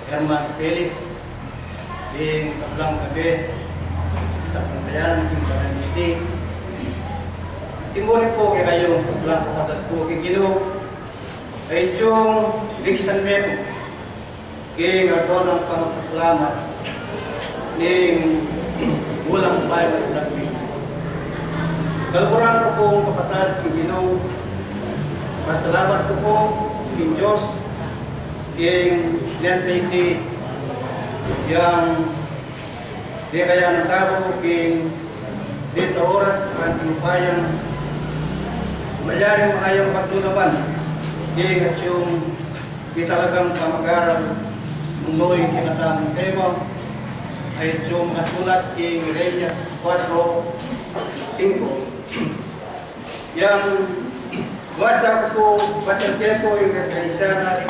Herman Celis, yung sa Blang Gabi, sa Pantayan, yung Paraniti. Timuri po kayo sa Blang Kapatid po, kikilo, ay yung Dixon Meto, kaya nga doon ang pangapasalamat ng ulang bayan na sa Dagbi. Kalukuran ko po ang kapatid, kikilo, pasalamat ko po ng Diyos, yung nentiti, yang di kaya ng tao, yung dito oras, ang tinupayang malyaring mga yung pagtunapan, at yung di talagang pamag-aral munoy kinatamang tema ay yung nasulat yung Reyes 4:5 yang wasa ko po pasal ko yung kakaisa na